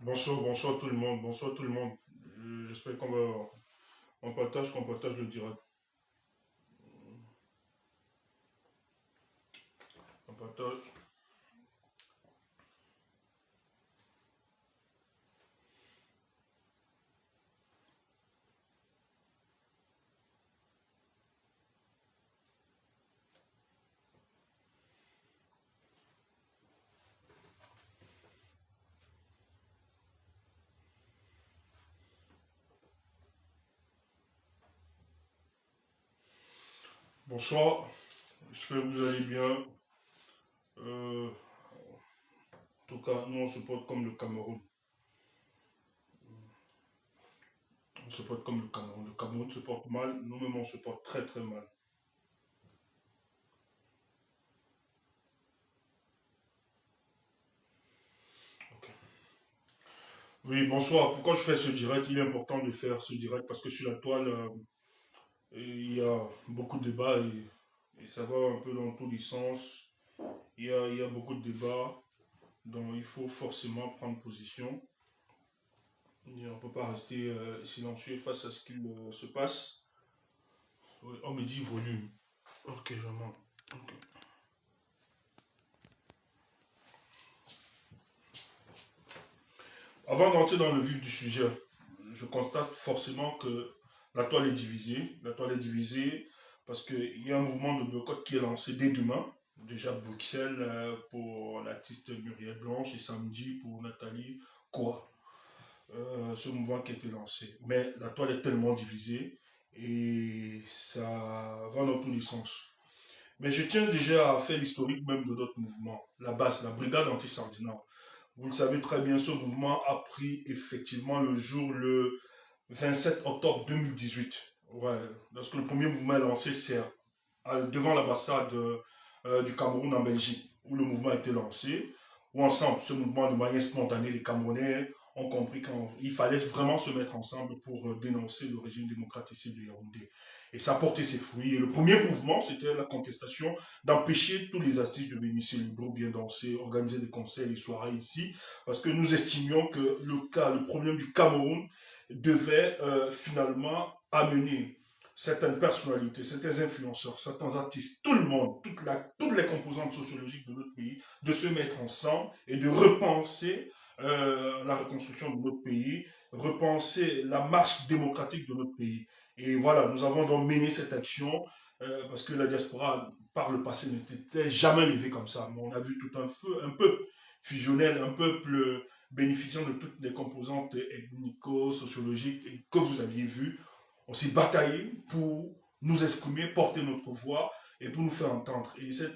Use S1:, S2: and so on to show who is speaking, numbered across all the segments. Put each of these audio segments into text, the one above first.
S1: Bonsoir tout le monde, bonsoir tout le monde. J'espère qu'on partage le direct. On partage. Bonsoir, j'espère que vous allez bien. En tout cas, nous on se porte comme le Cameroun. On se porte comme le Cameroun. Le Cameroun se porte mal, nous-mêmes on se porte très très mal. Ok. Oui, bonsoir. Pourquoi je fais ce direct? Il est important de faire ce direct parce que sur la toile, il y a beaucoup de débats et ça va un peu dans tous les sens. Il y a beaucoup de débats, donc il faut forcément prendre position. Et on ne peut pas rester silencieux face à ce qu'il se passe. Oui, on me dit volume. Ok, je monte. Ok. Avant d'entrer dans le vif du sujet, je constate forcément que la toile est divisée. La toile est divisée parce qu'il y a un mouvement de boycott qui est lancé dès demain. Déjà Bruxelles pour l'artiste Muriel Blanche et samedi pour Nathalie Quoi. Ce mouvement qui a été lancé. Mais la toile est tellement divisée et ça va dans tous les sens. Mais je tiens déjà à faire l'historique même de notre mouvement. La base, la brigade anti-Sardinat. Vous le savez très bien, ce mouvement a pris effectivement le jour le 27 octobre 2018. Ouais, lorsque le premier mouvement est lancé, c'est devant l'ambassade du Cameroun en Belgique, où le mouvement a été lancé, où ensemble, ce mouvement de manière spontanée, les Camerounais ont compris qu'il fallait vraiment se mettre ensemble pour dénoncer le régime démocraticide de Yaoundé. Et ça a porté ses fruits. Et le premier mouvement, c'était la contestation d'empêcher tous les artistes de bénéficier libre, bien danser, organiser des concerts, des soirées ici, parce que nous estimions que le problème du Cameroun devait finalement amener certaines personnalités, certains influenceurs, certains artistes, tout le monde, toutes les composantes sociologiques de notre pays, de se mettre ensemble et de repenser la reconstruction de notre pays, repenser la marche démocratique de notre pays. Et voilà, nous avons donc mené cette action parce que la diaspora, par le passé, n'était jamais levée comme ça. Mais on a vu tout un feu, un peuple fusionnel, un peuple bénéficiant de toutes les composantes ethnico-sociologiques que vous aviez vues. On s'est bataillé pour nous exprimer, porter notre voix et pour nous faire entendre. Et ce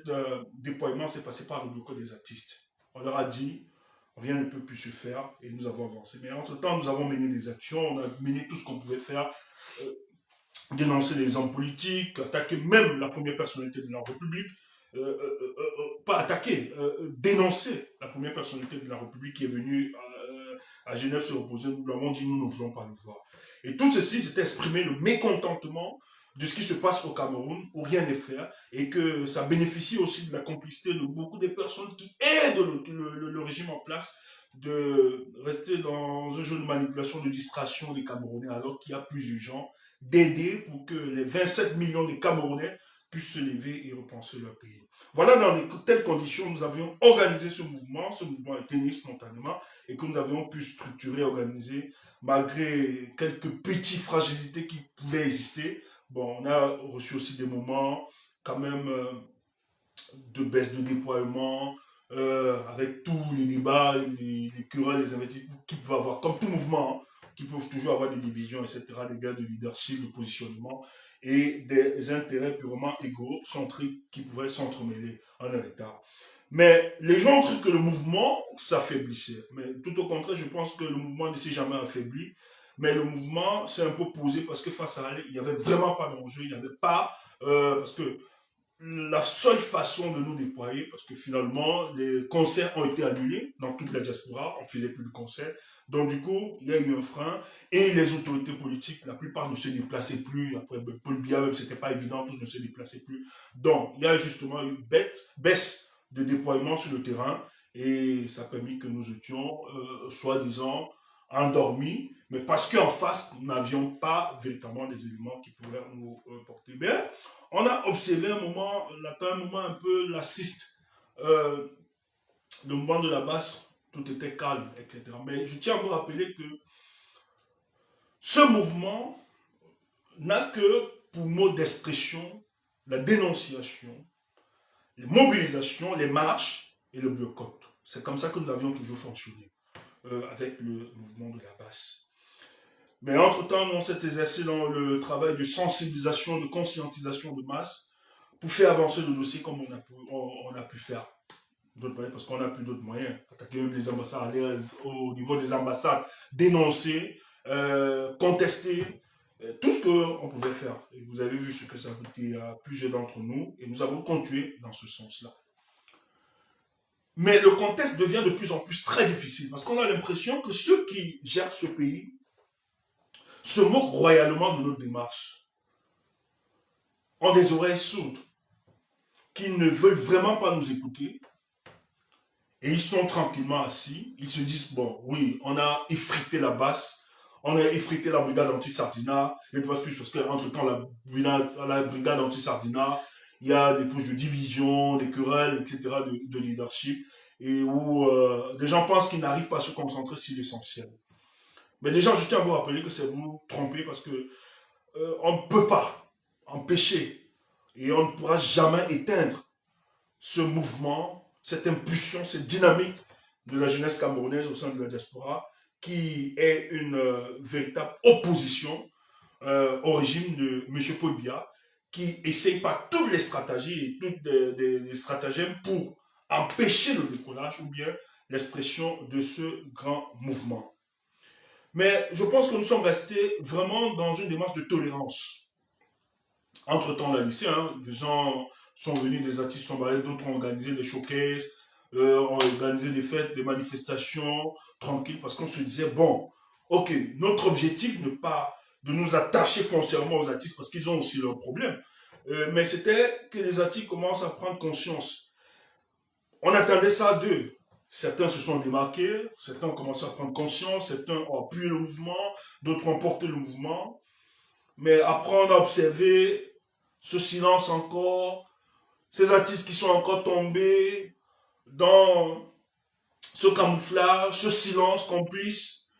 S1: déploiement s'est passé par le bloc des artistes. On leur a dit, rien ne peut plus se faire et nous avons avancé. Mais entre-temps, nous avons mené des actions, on a mené tout ce qu'on pouvait faire, euh, dénoncer les hommes politiques, attaquer même la première personnalité de la République, pas attaquer, dénoncer la première personnalité de la République qui est venue à Genève se reposer. Nous lui avons dit, nous ne voulons pas le voir. Et tout ceci, c'est exprimer le mécontentement de ce qui se passe au Cameroun, où rien n'est fait, et que ça bénéficie aussi de la complicité de beaucoup de personnes qui aident le régime en place de rester dans un jeu de manipulation, de distraction des Camerounais, alors qu'il y a plus urgent d'aider pour que les 27 millions de Camerounais puissent se lever et repenser leur pays. Voilà dans telles conditions nous avions organisé ce mouvement a été né spontanément et que nous avions pu structurer, organiser, malgré quelques petites fragilités qui pouvaient exister. Bon, on a reçu aussi des moments quand même de baisse de déploiement, avec tous les débats, les querelles, les investissements qu'ils peuvent avoir, comme tout mouvement, hein, qui peuvent toujours avoir des divisions, etc., des guerres de leadership, de positionnement, et des intérêts purement égocentriques qui pouvaient s'entremêler en un état. Mais les gens ont cru que le mouvement s'affaiblissait. Mais tout au contraire, je pense que le mouvement ne s'est jamais affaibli. Mais le mouvement s'est un peu posé parce que face à elle, il n'y avait vraiment pas d'enjeu. Il n'y avait pas. Parce que la seule façon de nous déployer, parce que finalement, les concerts ont été annulés dans toute la diaspora, on ne faisait plus de concerts. Donc, du coup, il y a eu un frein et les autorités politiques, la plupart ne se déplaçaient plus. Après, Paul Biya, même, c'était pas évident, tous ne se déplaçaient plus. Donc, il y a justement une baisse de déploiement sur le terrain Et ça a permis que nous étions, soi-disant, endormis, mais parce qu'en face, nous n'avions pas véritablement des éléments qui pouvaient nous porter. Mais on a observé un moment, un moment un peu lassiste. Euh, le moment de la basse, tout était calme, etc. Mais je tiens à vous rappeler que ce mouvement n'a que pour mot d'expression la dénonciation, les mobilisations, les marches et le boycott. C'est comme ça que nous avions toujours fonctionné avec le mouvement de la basse. Mais entre-temps, on s'est exercé dans le travail de sensibilisation, de conscientisation de masse pour faire avancer le dossier comme on a pu faire. Parce qu'on n'a plus d'autres moyens. Attaquer même les ambassades, aller au niveau des ambassades, dénoncer, contester, tout ce qu'on pouvait faire. Et vous avez vu ce que ça a coûté à plusieurs d'entre nous, et nous avons continué dans ce sens-là. Mais le contexte devient de plus en plus très difficile, parce qu'on a l'impression que ceux qui gèrent ce pays se moquent royalement de notre démarche, ont des oreilles sourdes, qui ne veulent vraiment pas nous écouter, et ils sont tranquillement assis, ils se disent, bon, oui, on a effrité la basse, on a effrité la brigade anti-Sardina, et pas plus parce qu'entre-temps, la brigade anti-Sardina, il y a des touches de division, des querelles, etc., de leadership, et où des gens pensent qu'ils n'arrivent pas à se concentrer sur l'essentiel. Mais déjà, je tiens à vous rappeler que c'est vous tromper parce que on ne peut pas empêcher et on ne pourra jamais éteindre ce mouvement, cette impulsion, cette dynamique de la jeunesse camerounaise au sein de la diaspora qui est une véritable opposition au régime de M. Paul Biya qui essaye par toutes les stratégies et toutes les stratagèmes pour empêcher le décollage ou bien l'expression de ce grand mouvement. Mais je pense que nous sommes restés vraiment dans une démarche de tolérance. Entre-temps, on a lycée, des gens sont venus, des artistes sont allés, d'autres ont organisé des showcases, ont organisé des fêtes, des manifestations, tranquilles, parce qu'on se disait, bon, ok, notre objectif n'est pas de nous attacher foncièrement aux artistes, parce qu'ils ont aussi leurs problèmes, mais c'était que les artistes commencent à prendre conscience. On attendait ça d'eux. Certains se sont démarqués, certains ont commencé à prendre conscience, certains ont appuyé le mouvement, d'autres ont porté le mouvement, mais après on a observé ce silence encore, ces artistes qui sont encore tombés dans ce camouflage, ce silence complice,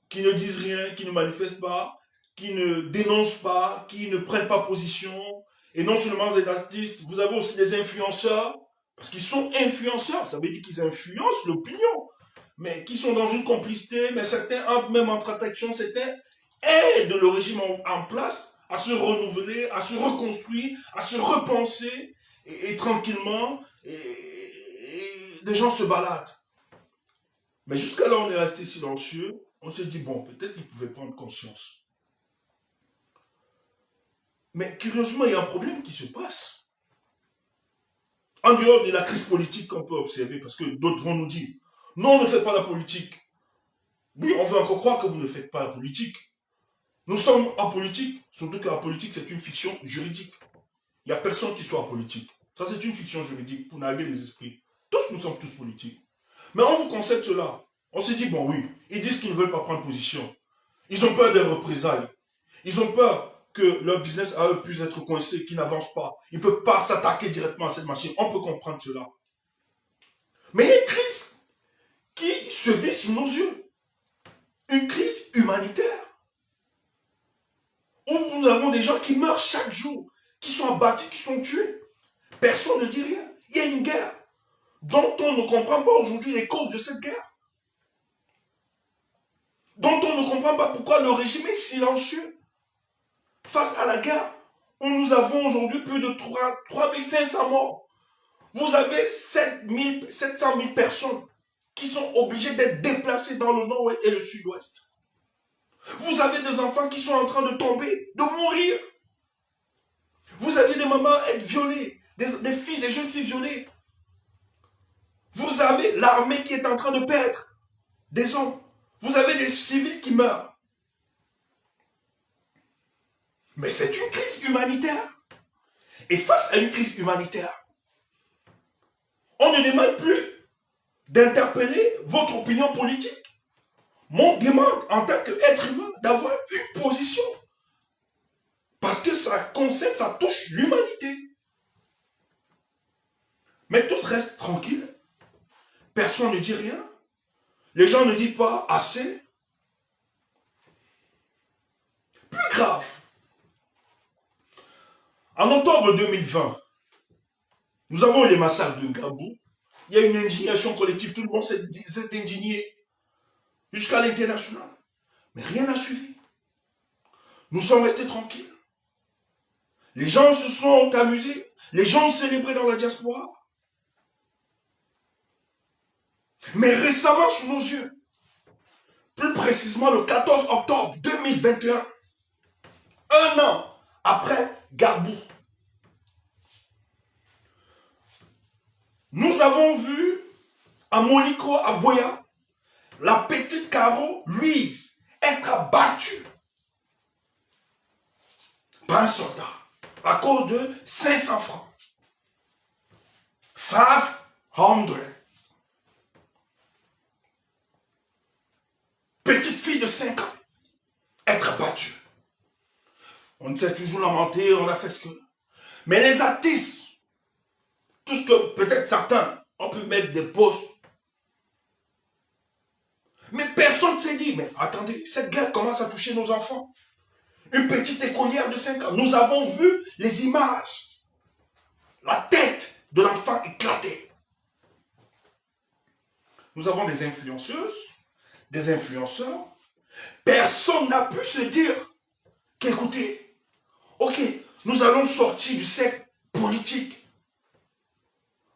S1: qui ne disent rien, qui ne manifestent pas, qui ne dénoncent pas, qui ne prennent pas position. Et non seulement les artistes, vous avez aussi des influenceurs, parce qu'ils sont influenceurs, ça veut dire qu'ils influencent l'opinion, mais qui sont dans une complicité, mais certains entrent même en protection, certains aident le régime en place à se renouveler, à se reconstruire, à se repenser, et tranquillement, et des gens se baladent. Mais jusqu'à là, on est resté silencieux, on s'est dit, bon, peut-être qu'ils pouvaient prendre conscience. Mais curieusement, il y a un problème qui se passe. En dehors de la crise politique qu'on peut observer, parce que d'autres vont nous dire, non, on ne fait pas la politique. Oui, on veut encore croire que vous ne faites pas la politique. Nous sommes en politique, surtout que la politique, c'est une fiction juridique. Il n'y a personne qui soit politique. Ça, c'est une fiction juridique pour narguer les esprits. Tous, nous sommes tous politiques. Mais on vous concède cela. On se dit, bon oui, ils disent qu'ils ne veulent pas prendre position. Ils ont peur des représailles. Ils ont peur que leur business à eux puisse être coincé, qu'ils n'avancent pas. Ils ne peuvent pas s'attaquer directement à cette machine. On peut comprendre cela. Mais il y a une crise qui se vit sous nos yeux. Une crise humanitaire. Où nous avons des gens qui meurent chaque jour, qui sont abattus, qui sont tués. Personne ne dit rien. Il y a une guerre dont on ne comprend pas aujourd'hui les causes de cette guerre. Dont on ne comprend pas pourquoi le régime est silencieux face à la guerre où nous avons aujourd'hui plus de 3500 morts. Vous avez 700 000 personnes qui sont obligées d'être déplacées dans le nord-ouest et le sud-ouest. Vous avez des enfants qui sont en train de tomber, de mourir. Vous avez des mamans être violées, des filles, des jeunes filles violées. Vous avez l'armée qui est en train de perdre des hommes. Vous avez des civils qui meurent. Mais c'est une crise humanitaire. Et face à une crise humanitaire, on ne demande plus d'interpeller votre opinion politique. On demande en tant qu'être humain d'avoir une position. Parce que ça concerne, ça touche l'humanité. Mais tous restent tranquilles. Personne ne dit rien. Les gens ne disent pas assez. Plus grave. En octobre 2020, nous avons eu les massacres de Gabou. Il y a une indignation collective. Tout le monde s'est indigné. Jusqu'à l'international. Mais rien n'a suivi. Nous sommes restés tranquilles. Les gens se sont amusés. Les gens ont célébré dans la diaspora. Mais récemment, sous nos yeux, plus précisément le 14 octobre 2021, un an après Garbou, nous avons vu à Moliko, à Boya, la petite Caro Louise être abattue par un soldat à cause de 500 francs. 500. Petite fille de 5 ans, être abattue. On s'est toujours lamenté, on a fait ce que... Mais les artistes, tout ce que peut-être certains ont pu mettre des postes. Mais personne ne s'est dit, mais attendez, cette guerre commence à toucher nos enfants. Une petite écolière de 5 ans. Nous avons vu les images. La tête de l'enfant éclatée. Nous avons des influenceuses, des influenceurs. Personne n'a pu se dire qu'écoutez, ok, nous allons sortir du cercle politique.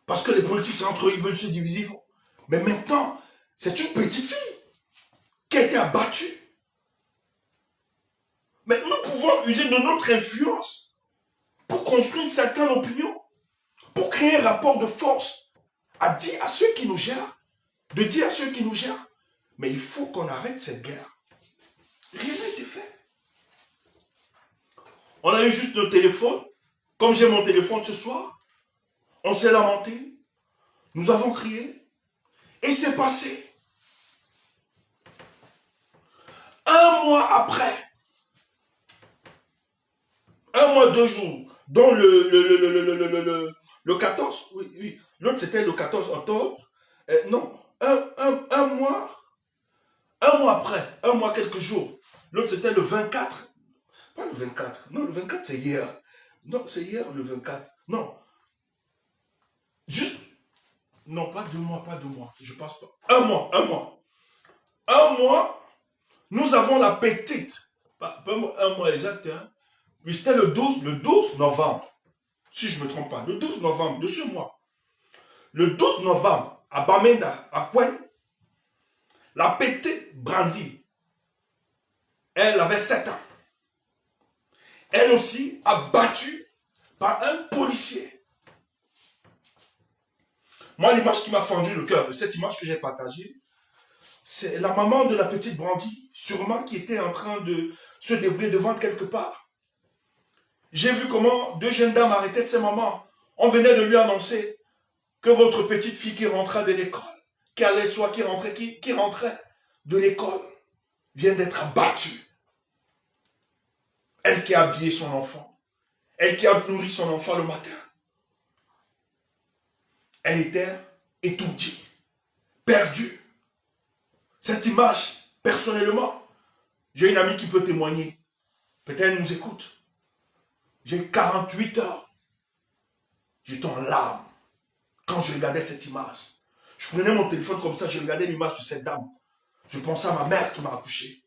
S1: Parce que les politiciens entre eux, ils veulent se diviser. Mais maintenant, c'est une petite fille qui a été abattue. Mais nous pouvons user de notre influence pour construire certaines opinions, pour créer un rapport de force, à dire à ceux qui nous gèrent, de dire à ceux qui nous gèrent, mais il faut qu'on arrête cette guerre. Rien n'a été fait. On a eu juste nos téléphones. Comme j'ai mon téléphone ce soir, on s'est lamenté, nous avons crié, et c'est passé. Un mois après, un mois, 2 jours, dont le 14, oui, l'autre c'était le 14 octobre, non, un mois après, un mois, quelques jours, l'autre c'était le 24, pas le 24, non, le 24 c'est hier, non, c'est hier le 24, non, juste, non, pas 2 mois, je pense pas, un mois, nous avons la petite, pas un mois exact, hein, oui, c'était le 12 novembre, si je ne me trompe pas, le 12 novembre de ce mois. Le 12 novembre, à Bamenda, à Kwen, la petite Brandy, elle avait 7 ans. Elle aussi abattue par un policier. Moi, l'image qui m'a fendu le cœur, cette image que j'ai partagée, c'est la maman de la petite Brandy, sûrement qui était en train de se débrouiller devant quelque part. J'ai vu comment 2 jeunes dames arrêtaient ses mamans. On venait de lui annoncer que votre petite fille qui rentrait de l'école, qui allait soit qui rentrait de l'école, vient d'être abattue. Elle qui a habillé son enfant, elle qui a nourri son enfant le matin, elle était étourdie, perdue. Cette image, personnellement, j'ai une amie qui peut témoigner. Peut-être elle nous écoute. J'ai 48 heures. J'étais en larmes quand je regardais cette image. Je prenais mon téléphone comme ça, je regardais l'image de cette dame. Je pensais à ma mère qui m'a accouché.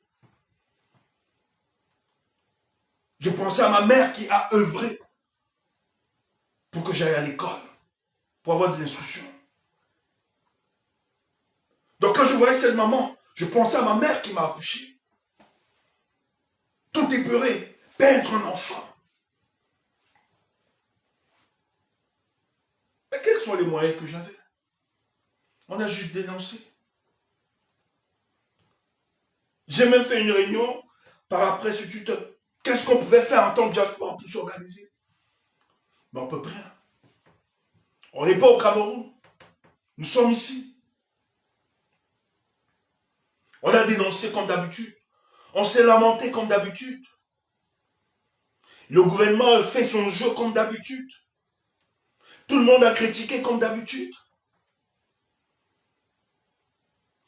S1: Je pensais à ma mère qui a œuvré pour que j'aille à l'école, pour avoir de l'instruction. Donc quand je voyais cette maman, je pensais à ma mère qui m'a accouché. Tout épeuré, perdre un enfant. Mais quels sont les moyens que j'avais? On a juste dénoncé. J'ai même fait une réunion par après ce tuteur. Qu'est-ce qu'on pouvait faire en tant que diaspora pour s'organiser? Mais on ne peut rien. On n'est pas au Cameroun. Nous sommes ici. On a dénoncé comme d'habitude. On s'est lamenté comme d'habitude. Le gouvernement fait son jeu comme d'habitude. Tout le monde a critiqué comme d'habitude.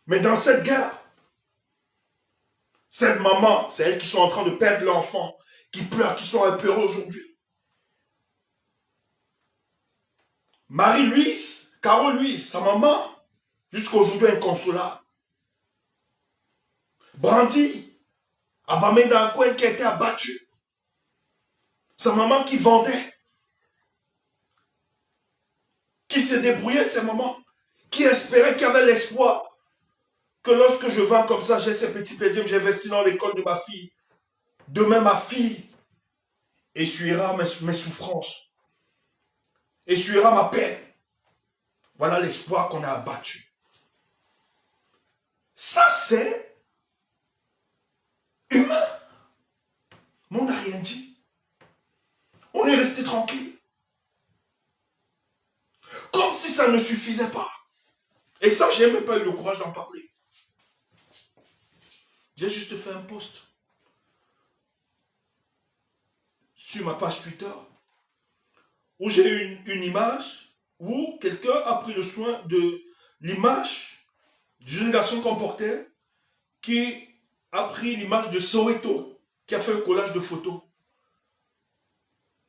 S1: Mais dans cette guerre, cette maman, c'est elles qui sont en train de perdre l'enfant, qui pleurent, qui sont apeurées aujourd'hui. Marie-Louise, Carole-Louise, sa maman, jusqu'à aujourd'hui inconsolable. Brandy, Abameda Kouel qui a été abattu. Sa maman qui vendait, qui se débrouillait, sa maman, qui espérait, qui avait l'espoir que lorsque je vends comme ça, j'ai ces petits pédiums, j'investis dans l'école de ma fille. Demain, ma fille essuiera mes souffrances, essuiera ma peine. Voilà l'espoir qu'on a abattu. Ça, c'est humain. Mais on n'a rien dit. On est resté tranquille. Comme si ça ne suffisait pas. Et ça, je n'ai même pas eu le courage d'en parler. J'ai juste fait un post sur ma page Twitter où j'ai une image où quelqu'un a pris le soin de l'image du jeune garçon qu'on portait qui a pris l'image de Soweto, qui a fait un collage de photos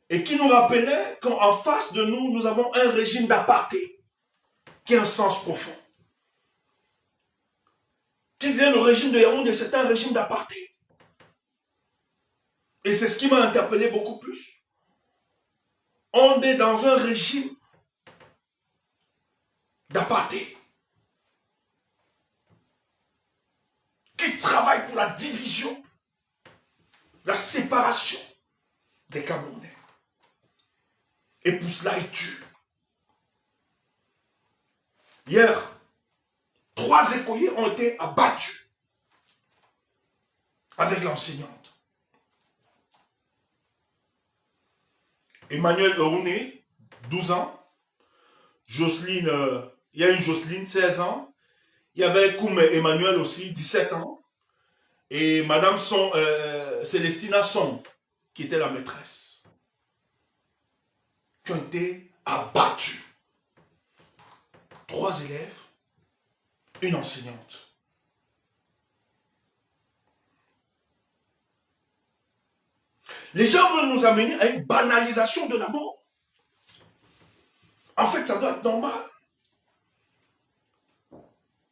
S1: et qui nous rappelait qu'en face de nous, nous avons un régime d'apartheid qui a un sens profond. Qui disait le régime de Yaoundé, c'est un régime d'apartheid. Et c'est ce qui m'a interpellé beaucoup plus. On est dans un régime d'apartheid qui travaille pour la division, la séparation des Camerounais. Et pour cela, il tue. Hier, 3 écoliers ont été abattus avec l'enseignante. Emmanuel Erouné, 12 ans. Jocelyne, il y a une Jocelyne, 16 ans. Il y avait Koum Emmanuel aussi, 17 ans. Et Madame Célestina Son, qui était la maîtresse, qui ont été abattus. 3 élèves, une enseignante. Les gens veulent nous amener à une banalisation de la mort. En fait, ça doit être normal.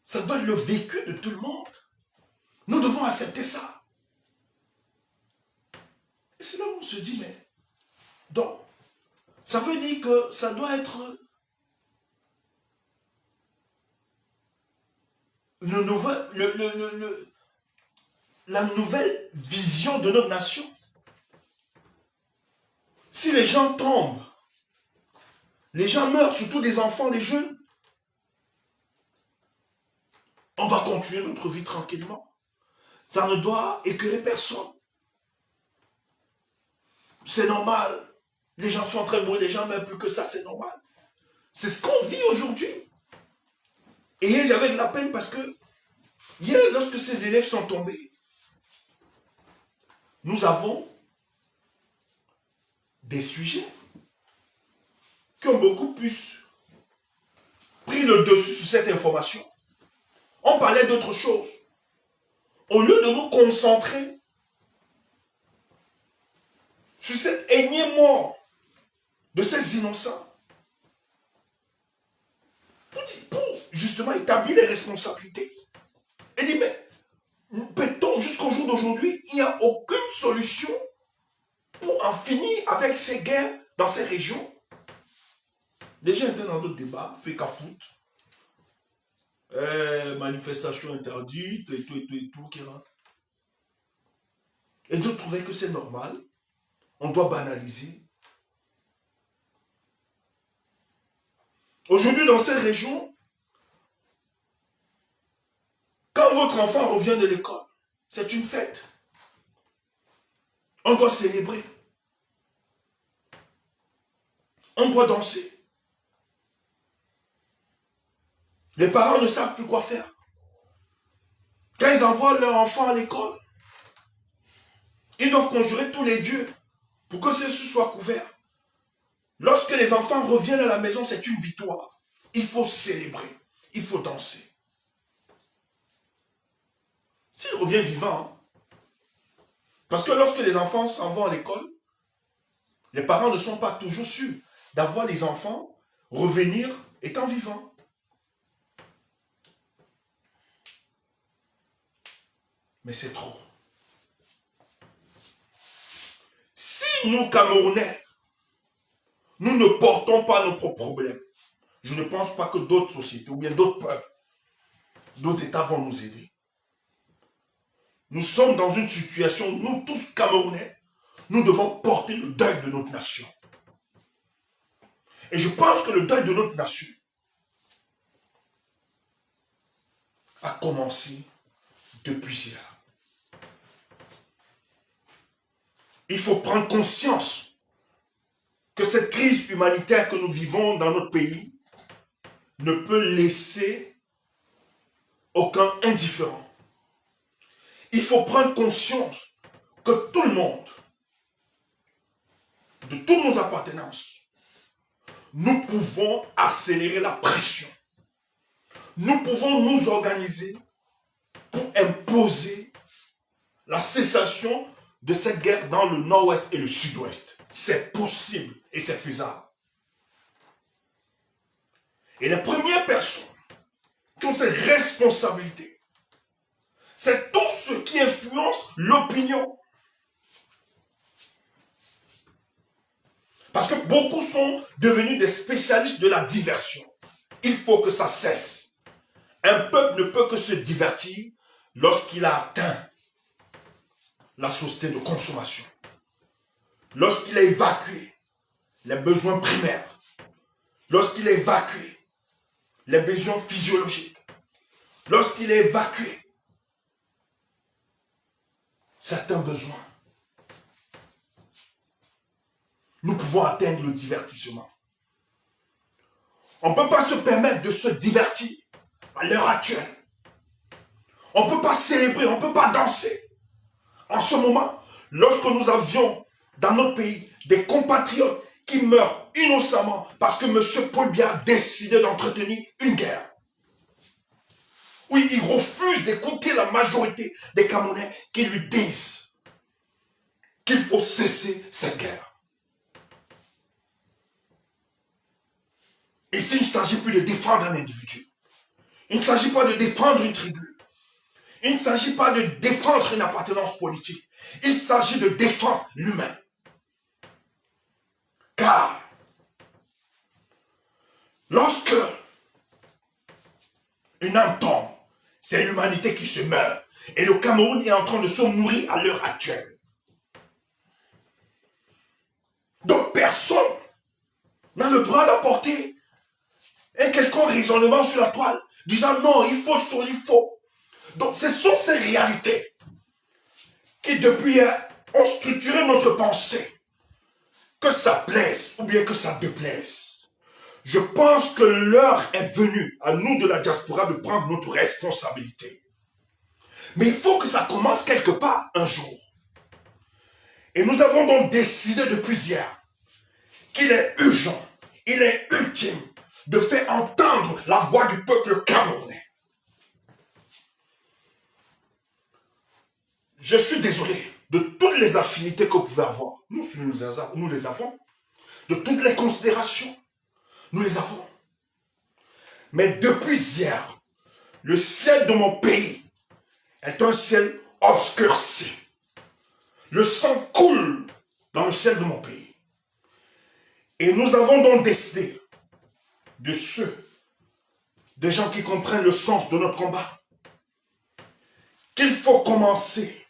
S1: Ça doit être le vécu de tout le monde. Nous devons accepter ça. Et c'est là où on se dit, mais... Donc, ça veut dire que ça doit être... la nouvelle vision de notre nation. Si les gens tombent, les gens meurent, surtout des enfants, des jeunes, on doit continuer notre vie tranquillement. Ça ne doit écœurer personne. C'est normal. Les gens sont en train de mourir, les gens meurent plus que ça, c'est normal. C'est ce qu'on vit aujourd'hui. Et hier, j'avais de la peine parce que, hier, lorsque ces élèves sont tombés, nous avons des sujets qui ont beaucoup plus pris le dessus sur cette information. On parlait d'autre chose. Au lieu de nous concentrer sur cette énième mort de ces innocents, pour justement établir les responsabilités. Et dire, mais peut-on jusqu'au jour d'aujourd'hui, il n'y a aucune solution pour en finir avec ces guerres dans ces régions. Les gens étaient dans d'autres débats, fait qu'à foot. Manifestation interdite, et tout, qui rentre. Et d'autres trouvaient que c'est normal. On doit banaliser. Aujourd'hui, dans ces régions, quand votre enfant revient de l'école, c'est une fête. On doit célébrer. On doit danser. Les parents ne savent plus quoi faire. Quand ils envoient leurs enfants à l'école, ils doivent conjurer tous les dieux pour que ceux-ci soient couverts. Lorsque les enfants reviennent à la maison, c'est une victoire. Il faut célébrer, il faut danser. S'ils reviennent vivants, hein. Parce que lorsque les enfants s'en vont à l'école, les parents ne sont pas toujours sûrs d'avoir les enfants revenir étant vivants. Mais c'est trop. Si nous, Camerounais, nous ne portons pas nos propres problèmes, je ne pense pas que d'autres sociétés ou bien d'autres peuples, d'autres États vont nous aider. Nous sommes dans une situation, nous tous Camerounais, nous devons porter le deuil de notre nation. Et je pense que le deuil de notre nation a commencé depuis hier. Il faut prendre conscience que cette crise humanitaire que nous vivons dans notre pays ne peut laisser aucun indifférent. Il faut prendre conscience que tout le monde, de toutes nos appartenances, nous pouvons accélérer la pression. Nous pouvons nous organiser pour imposer la cessation de cette guerre dans le nord-ouest et le sud-ouest. C'est possible et c'est faisable. Et les premières personnes qui ont cette responsabilité, c'est tous ceux qui influencent l'opinion. Parce que beaucoup sont devenus des spécialistes de la diversion. Il faut que ça cesse. Un peuple ne peut que se divertir lorsqu'il a atteint la société de consommation. Lorsqu'il a évacué les besoins primaires. Lorsqu'il a évacué les besoins physiologiques. Lorsqu'il a évacué certains besoins. Nous pouvons atteindre le divertissement. On ne peut pas se permettre de se divertir à l'heure actuelle. On ne peut pas célébrer, on ne peut pas danser. En ce moment, lorsque nous avions dans notre pays des compatriotes qui meurent innocemment parce que M. Paul Biya a décidé d'entretenir une guerre. Oui, il refuse d'écouter la majorité des Camerounais qui lui disent qu'il faut cesser cette guerre. Ici, il ne s'agit plus de défendre un individu. Il ne s'agit pas de défendre une tribu. Il ne s'agit pas de défendre une appartenance politique. Il s'agit de défendre l'humain. Car, lorsque une âme tombe, c'est l'humanité qui se meurt. Et le Cameroun est en train de se mourir à l'heure actuelle. Donc personne n'a le droit d'apporter un quelconque raisonnement sur la toile, disant non, il faut. Donc ce sont ces réalités qui depuis ont structuré notre pensée. Que ça plaise ou bien que ça déplaise. Je pense que l'heure est venue à nous de la diaspora de prendre notre responsabilité. Mais il faut que ça commence quelque part un jour. Et nous avons donc décidé depuis hier qu'il est urgent, il est ultime de faire entendre la voix du peuple camerounais. Je suis désolé de toutes les affinités que vous pouvez avoir. Nous les avons. De toutes les considérations, nous les avons. Mais depuis hier, le ciel de mon pays est un ciel obscurci. Le sang coule dans le ciel de mon pays. Et nous avons donc décidé de des gens qui comprennent le sens de notre combat, qu'il faut commencer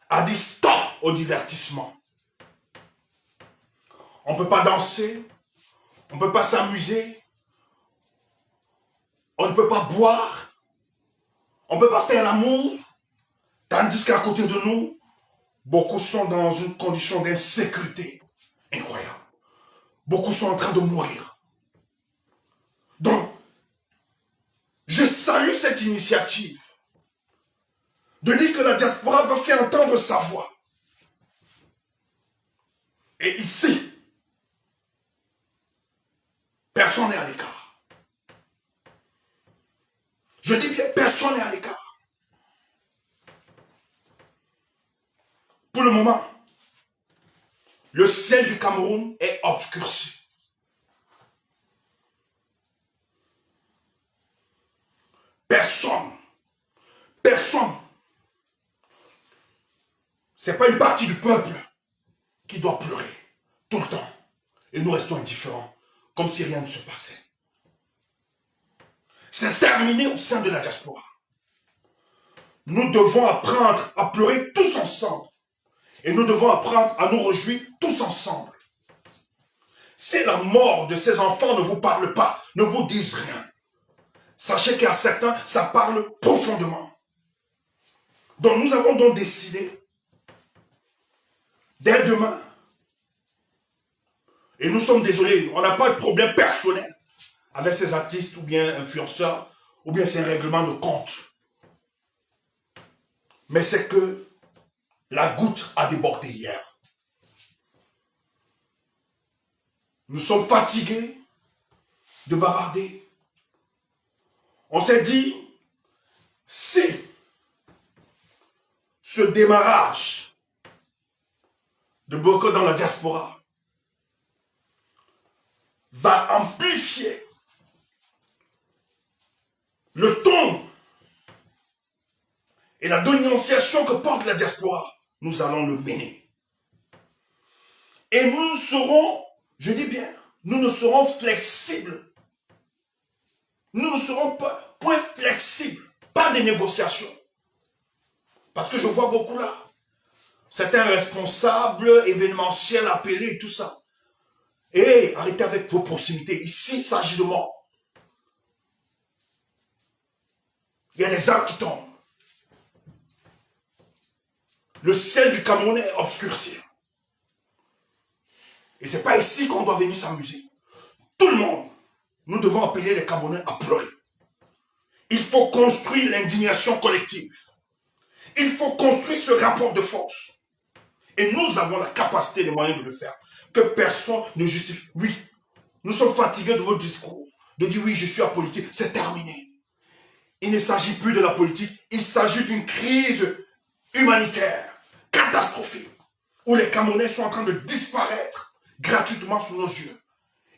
S1: à dire stop au divertissement. On ne peut pas danser, on ne peut pas s'amuser, on ne peut pas boire, on ne peut pas faire l'amour, tandis qu'à côté de nous, beaucoup sont dans une condition d'insécurité incroyable. Beaucoup sont en train de mourir. Donc, je salue cette initiative de dire que la diaspora va faire entendre sa voix. Et ici, personne n'est à l'écart. Je dis bien, personne n'est à l'écart. Pour le moment, le ciel du Cameroun est obscurci. Personne, ce n'est pas une partie du peuple qui doit pleurer tout le temps. Et nous restons indifférents, comme si rien ne se passait. C'est terminé au sein de la diaspora. Nous devons apprendre à pleurer tous ensemble. Et nous devons apprendre à nous réjouir tous ensemble. Si la mort de ces enfants ne vous parle pas, ne vous dise rien, sachez qu'à certains, ça parle profondément. Donc nous avons donc décidé, dès demain, et nous sommes désolés, on n'a pas de problème personnel avec ces artistes ou bien influenceurs, ou bien c'est un règlement de compte. Mais c'est que la goutte a débordé hier. Nous sommes fatigués de bavarder. On s'est dit, si ce démarrage de boycott dans la diaspora va amplifier le ton et la dénonciation que porte la diaspora, nous allons le mener. Et nous serons, je dis bien, nous ne serons flexibles. Nous ne serons pas point flexibles, pas de négociations. Parce que je vois beaucoup là, certains responsables événementiels appelés et tout ça. Et arrêtez avec vos proximités. Ici, il s'agit de mort. Il y a des arbres qui tombent. Le ciel du Cameroun est obscurci. Et ce n'est pas ici qu'on doit venir s'amuser. Tout le monde, nous devons appeler les Camerounais à pleurer. Il faut construire l'indignation collective. Il faut construire ce rapport de force. Et nous avons la capacité et les moyens de le faire. Que personne ne justifie. Oui, nous sommes fatigués de votre discours. De dire oui, je suis apolitique. C'est terminé. Il ne s'agit plus de la politique. Il s'agit d'une crise humanitaire, catastrophique, où les Camerounais sont en train de disparaître gratuitement sous nos yeux.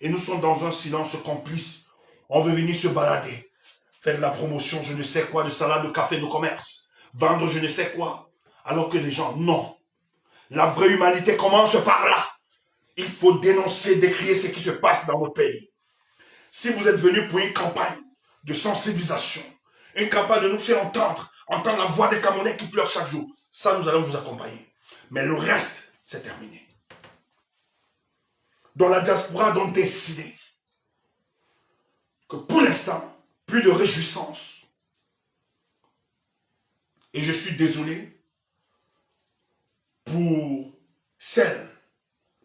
S1: Et nous sommes dans un silence complice. On veut venir se balader, faire de la promotion, je ne sais quoi, de salade, de café, de commerce, vendre je ne sais quoi. Alors que les gens, non. La vraie humanité commence par là. Il faut dénoncer, décrier ce qui se passe dans notre pays. Si vous êtes venus pour une campagne de sensibilisation, une campagne de nous faire entendre la voix des Camerounais qui pleurent chaque jour, ça nous allons vous accompagner. Mais le reste, c'est terminé. Donc la diaspora a donc décidé que pour l'instant, plus de réjouissance. Et je suis désolé pour celles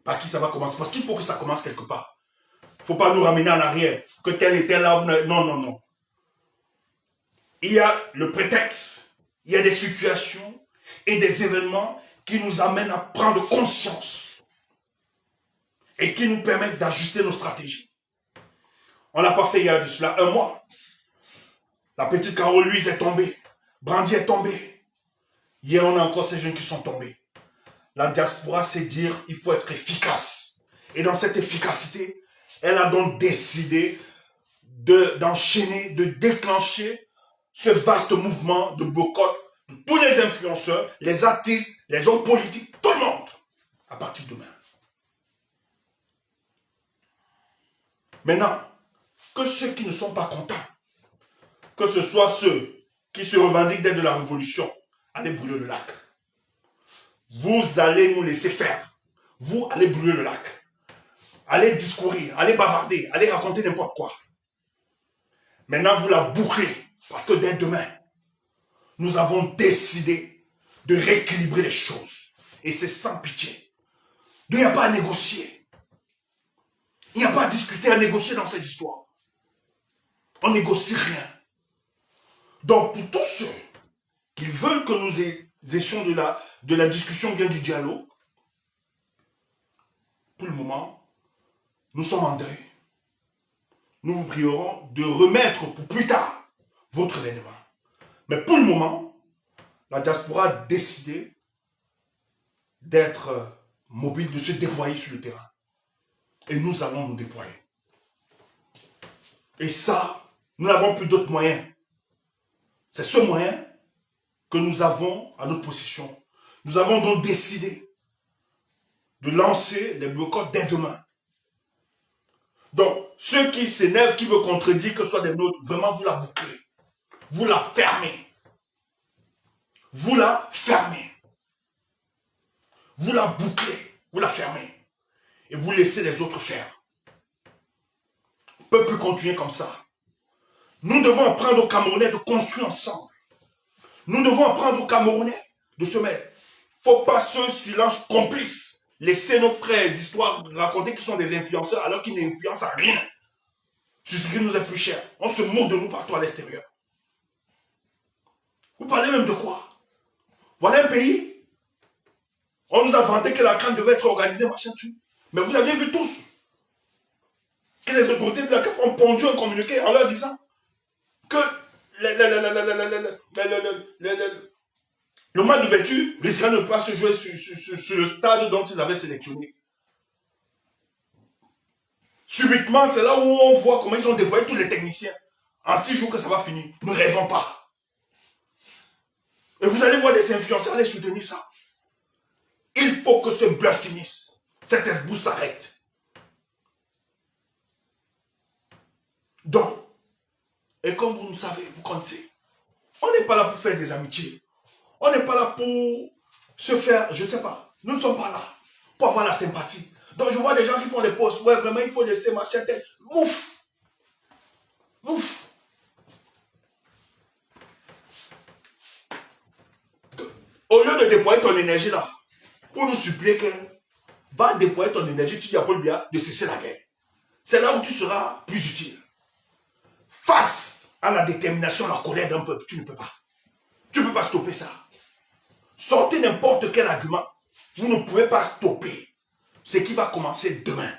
S1: par qui ça va commencer. Parce qu'il faut que ça commence quelque part. Il ne faut pas nous ramener en arrière. Que tel était là. Non, non, non. Il y a le prétexte. Il y a des situations et des événements qui nous amènent à prendre conscience. Et qui nous permettent d'ajuster nos stratégies. On ne l'a pas fait il y a de cela un mois. La petite Carole Louise est tombée. Brandy est tombée. Hier, on a encore ces jeunes qui sont tombés. La diaspora, c'est dire il faut être efficace. Et dans cette efficacité, elle a donc décidé d'enchaîner, de déclencher ce vaste mouvement de boycott de tous les influenceurs, les artistes, les hommes politiques, tout le monde, à partir de demain. Maintenant, que ceux qui ne sont pas contents, que ce soit ceux qui se revendiquent d'être de la révolution, allez brûler le lac. Vous allez nous laisser faire. Vous allez brûler le lac. Allez discourir, allez bavarder, allez raconter n'importe quoi. Maintenant, vous la bouclez. Parce que dès demain, nous avons décidé de rééquilibrer les choses. Et c'est sans pitié. Il n'y a pas à négocier. Il n'y a pas à discuter, à négocier dans ces histoires. On négocie rien. Donc, pour tous ceux qu'ils veulent que nous ayons de la discussion, bien du dialogue, pour le moment, nous sommes en deuil. Nous vous prierons de remettre pour plus tard votre événement. Mais pour le moment, la diaspora a décidé d'être mobile, de se déployer sur le terrain. Et nous allons nous déployer. Et ça, nous n'avons plus d'autres moyens. C'est ce moyen que nous avons à notre possession. Nous avons donc décidé de lancer les boycotts dès demain. Donc, ceux qui s'énervent, qui veulent contredire que ce soit des nôtres, vraiment vous la bouclez. Vous la fermez. Vous la fermez. Vous la bouclez. Vous la fermez. Et vous laissez les autres faire. On ne peut plus continuer comme ça. Nous devons apprendre aux Camerounais de construire ensemble. Nous devons apprendre aux Camerounais de se mettre. Il ne faut pas ce silence complice. Laisser nos frères histoires raconter qu'ils sont des influenceurs alors qu'ils n'influencent à rien. C'est ce qui nous est plus cher. On se moque de nous partout à l'extérieur. Vous parlez même de quoi? Voilà un pays. On nous a vanté que la CAN devait être organisée, machin, tout. Mais vous aviez vu tous que les autorités de la CAF ont pondu un communiqué en leur disant que le match d'ouverture risquerait de ne pas se jouer sur le stade dont ils avaient sélectionné. Subitement, c'est là où on voit comment ils ont déployé tous les techniciens. En 6 jours que ça va finir. Ne rêvons pas. Et vous allez voir des influenceurs aller soutenir ça. Il faut que ce bluff finisse. Cet esbouche s'arrête. Donc, et comme vous le savez, vous connaissez, on n'est pas là pour faire des amitiés. On n'est pas là pour se faire, je ne sais pas. Nous ne sommes pas là pour avoir la sympathie. Donc je vois des gens qui font des posts. Ouais, vraiment, il faut laisser machin tel. Mouf. Mouf. Au lieu de déployer ton énergie là, pour nous supplier que va déployer ton énergie, tu dis à Paul Biya de cesser la guerre. C'est là où tu seras plus utile. Face à la détermination, la colère d'un peuple, tu ne peux pas. Tu ne peux pas stopper ça. Sortez n'importe quel argument. Vous ne pouvez pas stopper ce qui va commencer demain.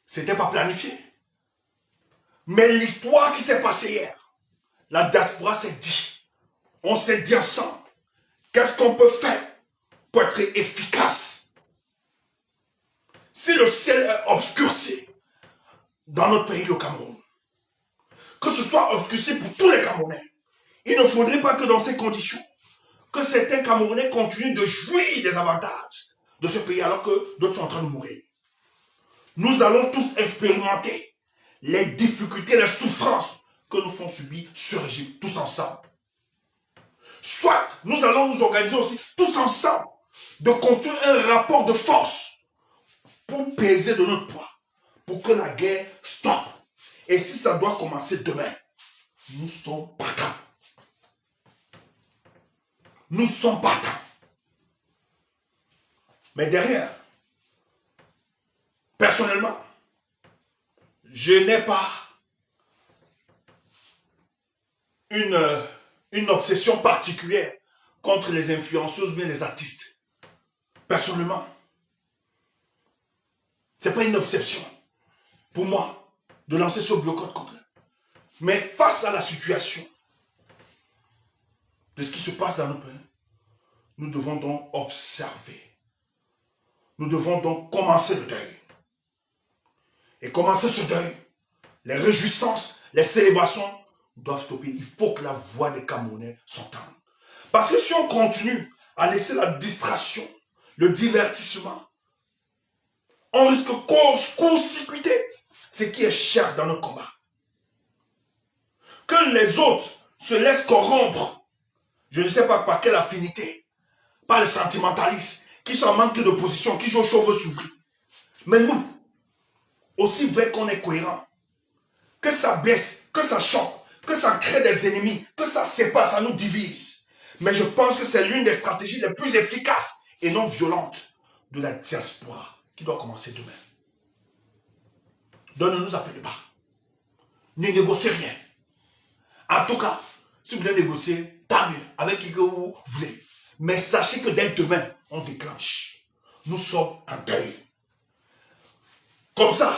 S1: Ce n'était pas planifié. Mais l'histoire qui s'est passée hier, la diaspora s'est dit, on s'est dit ensemble, qu'est-ce qu'on peut faire pour être efficace? Si le ciel est obscurci dans notre pays, le Cameroun, que ce soit obscurci pour tous les Camerounais, il ne faudrait pas que dans ces conditions, que certains Camerounais continuent de jouir des avantages de ce pays alors que d'autres sont en train de mourir. Nous allons tous expérimenter les difficultés, les souffrances que nous font subir ce régime, tous ensemble. Soit nous allons nous organiser aussi, tous ensemble, de construire un rapport de force pour peser de notre poids, pour que la guerre stoppe. Et si ça doit commencer demain, nous sommes partants. Nous sommes partants. Mais derrière, personnellement, je n'ai pas une obsession particulière contre les influenceuses ou bien les artistes. Personnellement, ce n'est pas une obsession pour moi de lancer ce boycott contre eux. Mais face à la situation de ce qui se passe dans notre pays, nous devons donc observer. Nous devons donc commencer le deuil. Et commencer ce deuil, les réjouissances, les célébrations doivent stopper. Il faut que la voix des Camerounais s'entende. Parce que si on continue à laisser la distraction, le divertissement, on risque de court-circuiter ce qui est cher dans nos combats. Que les autres se laissent corrompre, je ne sais pas par quelle affinité, par les sentimentalistes, qui sont en manque de position, qui jouent aux cheveux s'ouvrir. Mais nous, aussi vrai qu'on est cohérent, que ça blesse, que ça choque, que ça crée des ennemis, que ça sépare, ça nous divise. Mais je pense que c'est l'une des stratégies les plus efficaces et non violentes de la diaspora qui doit commencer demain. Donc ne nous appelez pas. Ne négociez rien.
S2: En tout cas, si vous voulez négocier, tant mieux, avec qui que vous voulez. Mais sachez que dès demain, on déclenche. Nous sommes en deuil. Comme ça,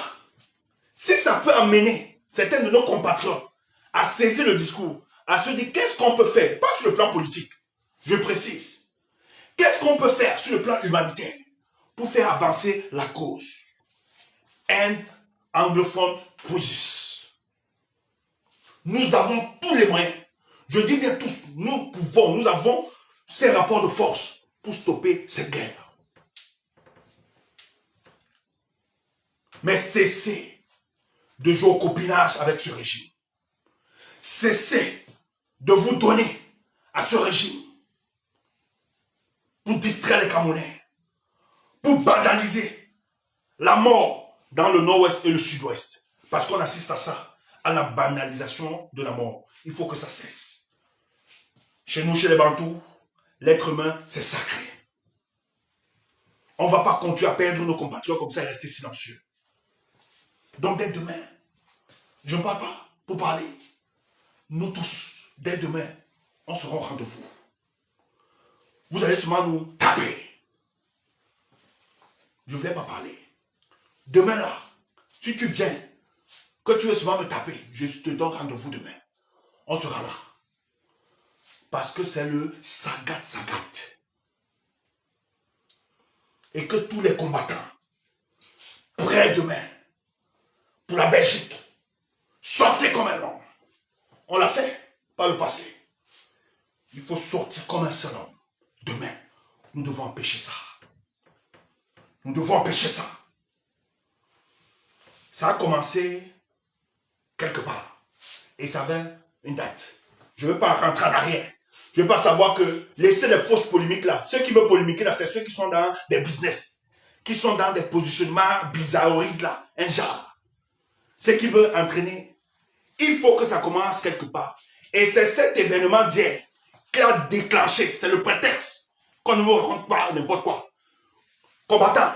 S2: si ça peut amener certains de nos compatriotes à saisir le discours, à se dire qu'est-ce qu'on peut faire, pas sur le plan politique, je précise, qu'est-ce qu'on peut faire sur le plan humanitaire pour faire avancer la cause. End anglophone crisis. Nous avons tous les moyens, je dis bien tous, nous avons ces rapports de force pour stopper cette guerre. Mais cessez de jouer au copinage avec ce régime. Cessez de vous donner à ce régime pour distraire les Camerounais, pour banaliser la mort dans le nord-ouest et le sud-ouest. Parce qu'on assiste à ça, à la banalisation de la mort. Il faut que ça cesse. Chez nous, chez les Bantous, l'être humain, c'est sacré. On ne va pas continuer à perdre nos compatriotes comme ça et rester silencieux. Donc dès demain, je ne parle pas pour parler. Nous tous, dès demain, on sera au rendez-vous. Vous allez seulement nous taper. Je ne voulais pas parler. Demain là, si tu viens, que tu veux seulement me taper, je te donne rendez-vous demain. On sera là. Parce que c'est le Sagat. Et que tous les combattants, prêts demain, pour la Belgique, sortez comme un homme. On l'a fait par le passé. Il faut sortir comme un seul homme. Demain, nous devons empêcher ça. Nous devons empêcher ça. Ça a commencé quelque part. Et ça avait une date. Je ne veux pas rentrer en arrière. Je ne veux pas savoir que laisser les fausses polémiques là. Ceux qui veulent polémiquer là, c'est ceux qui sont dans des business. Qui sont dans des positionnements bizarroïdes là. Un genre. Ceux qui veulent entraîner. Il faut que ça commence quelque part. Et c'est cet événement d'hier qui a déclenché. C'est le prétexte qu'on ne vous raconte pas n'importe quoi. Combattants,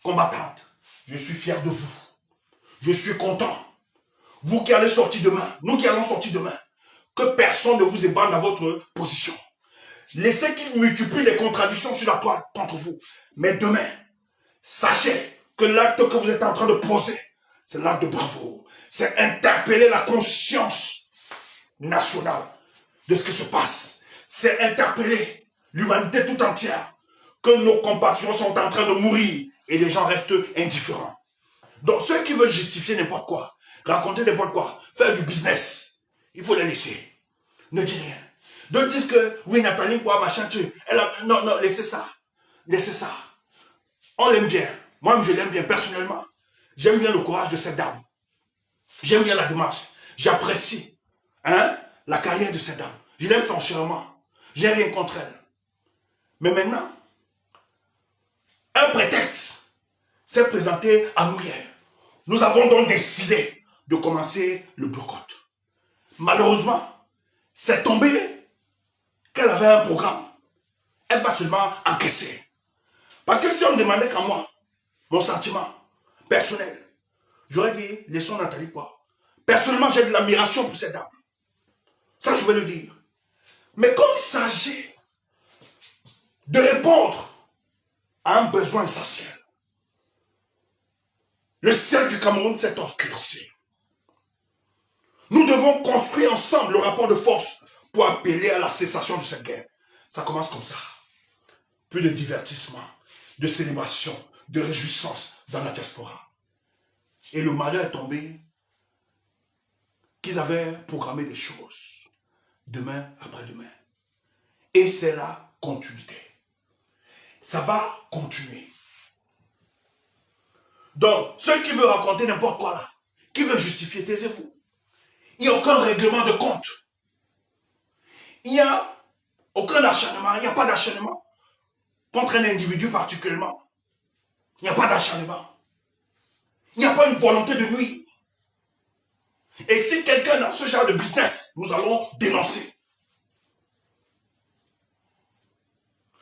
S2: combattantes, je suis fier de vous. Je suis content. Vous qui allez sortir demain, nous qui allons sortir demain, que personne ne vous ébranle dans votre position. Laissez qu'il multiplie les contradictions sur la toile contre vous. Mais demain, sachez que l'acte que vous êtes en train de poser, c'est l'acte de bravoure. C'est interpeller la conscience nationale de ce qui se passe. C'est interpeller l'humanité tout entière. Que nos compatriotes sont en train de mourir et les gens restent indifférents. Donc ceux qui veulent justifier n'importe quoi, raconter n'importe quoi, faire du business, il faut les laisser. Ne dis rien. Ne disent que, oui, Nathalie, quoi, machin, non, non, laissez ça. Laissez ça. On l'aime bien. Moi, je l'aime bien, personnellement. J'aime bien le courage de cette dame. J'aime bien la démarche. J'apprécie la carrière de cette dame. Je l'aime foncièrement. Je n'ai rien contre elle. Mais maintenant, un prétexte s'est présenté à nous hier. Nous avons donc décidé de commencer le boycott. Malheureusement, c'est tombé qu'elle avait un programme. Elle va seulement encaisser. Parce que si on me demandait qu'à moi, mon sentiment personnel, j'aurais dit, laissons Nathalie quoi. Personnellement, j'ai de l'admiration pour cette dame. Ça, je vais le dire. Mais comme il s'agit de répondre à un besoin essentiel, le ciel du Cameroun s'est obscurci. Nous devons construire ensemble le rapport de force pour appeler à la cessation de cette guerre. Ça commence comme ça. Plus de divertissement, de célébration, de réjouissance dans la diaspora. Et le malheur est tombé qu'ils avaient programmé des choses. Demain, après-demain. Et c'est la continuité. Ça va continuer. Donc, ceux qui veulent raconter n'importe quoi là, qui veulent justifier, taisez-vous. Il n'y a aucun règlement de compte. Il n'y a aucun acharnement. Il n'y a pas d'acharnement contre un individu particulièrement. Il n'y a pas d'acharnement. Il n'y a pas une volonté de nuire. Et si quelqu'un dans ce genre de business, nous allons dénoncer.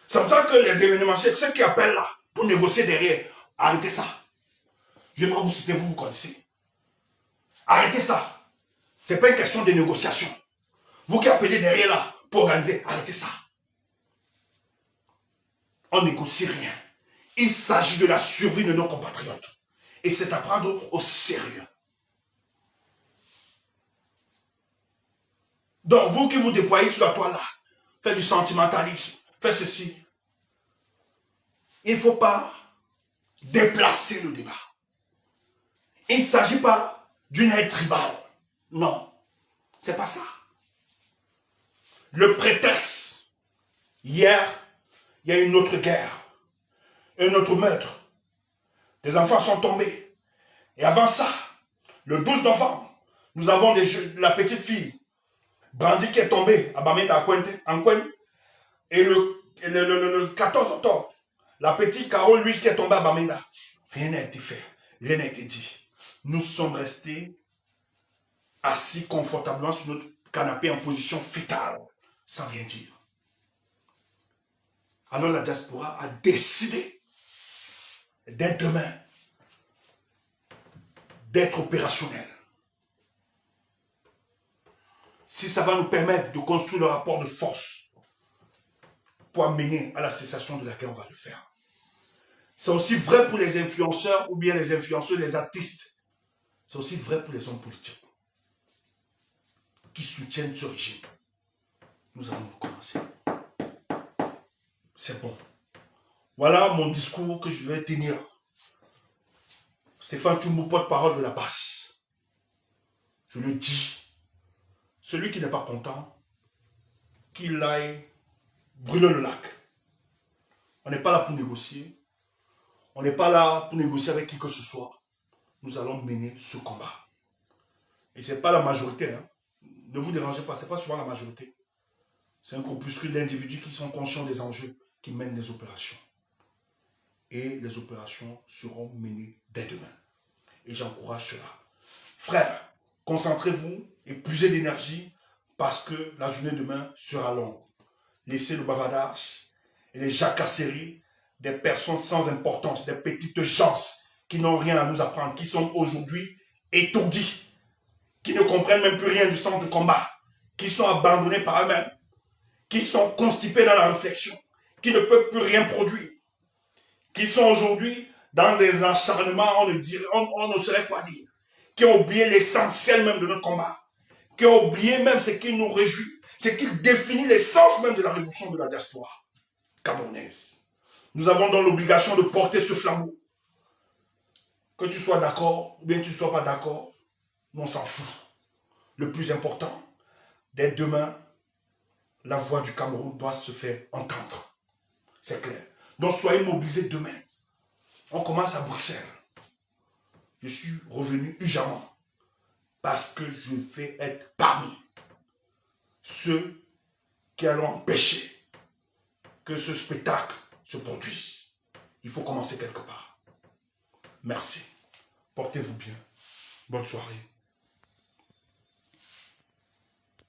S2: C'est pour ça que les événementiels, ceux qui appellent là, pour négocier derrière, arrêtez ça. Je ne vais pas vous citer, vous connaissez. Arrêtez ça. Ce n'est pas une question de négociation. Vous qui appelez derrière là pour organiser, arrêtez ça. On négocie rien. Il s'agit de la survie de nos compatriotes. Et c'est à prendre au sérieux. Donc, vous qui vous déployez sur la toile là, faites du sentimentalisme, faites ceci. Il ne faut pas déplacer le débat. Il ne s'agit pas d'une haine tribale. Non, c'est pas ça. Le prétexte, hier, il y a une autre guerre, un autre meurtre. Des enfants sont tombés. Et avant ça, le 12 novembre, nous avons la petite fille, Brandy, qui est tombée à Bamenda, en Kwen. Et le 14 octobre, la petite Carole Louise qui est tombée à Bamenda. Rien n'a été fait, rien n'a été dit. Nous sommes restés assis confortablement sur notre canapé en position fétale, sans rien dire. Alors la diaspora a décidé, dès demain, d'être opérationnel. Si ça va nous permettre de construire le rapport de force pour amener à la cessation de la guerre, on va le faire. C'est aussi vrai pour les influenceurs ou bien les influenceurs, les artistes. C'est aussi vrai pour les hommes politiques qui soutiennent ce régime. Nous allons commencer. C'est bon. Voilà mon discours que je vais tenir. Stéphane Tchoumbou, porte-parole de la base. Je le dis. Celui qui n'est pas content, qu'il aille brûler le lac. On n'est pas là pour négocier. On n'est pas là pour négocier avec qui que ce soit. Nous allons mener ce combat. Et ce n'est pas la majorité. Hein. Ne vous dérangez pas, ce n'est pas souvent la majorité. C'est un groupuscule d'individus qui sont conscients des enjeux, qui mènent des opérations. Et les opérations seront menées dès demain. Et j'encourage cela. Frères, concentrez-vous et puisez d'énergie parce que la journée demain sera longue. Laissez le bavardage et les jacasseries des personnes sans importance, des petites gens qui n'ont rien à nous apprendre, qui sont aujourd'hui étourdis, qui ne comprennent même plus rien du sens du combat, qui sont abandonnés par eux-mêmes, qui sont constipés dans la réflexion, qui ne peuvent plus rien produire, qui sont aujourd'hui dans des acharnements, on ne saurait quoi dire, qui ont oublié l'essentiel même de notre combat, qui ont oublié même ce qui nous réjouit, ce qui définit l'essence même de la révolution de la diaspora camerounaise. Nous avons donc l'obligation de porter ce flambeau. Que tu sois d'accord ou bien que tu ne sois pas d'accord, on s'en fout. Le plus important, dès demain, la voix du Cameroun doit se faire entendre. C'est clair. Donc soyez mobilisés demain. On commence à Bruxelles. Je suis revenu urgemment parce que je vais être parmi ceux qui allons empêcher que ce spectacle se produise. Il faut commencer quelque part. Merci. Portez-vous bien. Bonne soirée.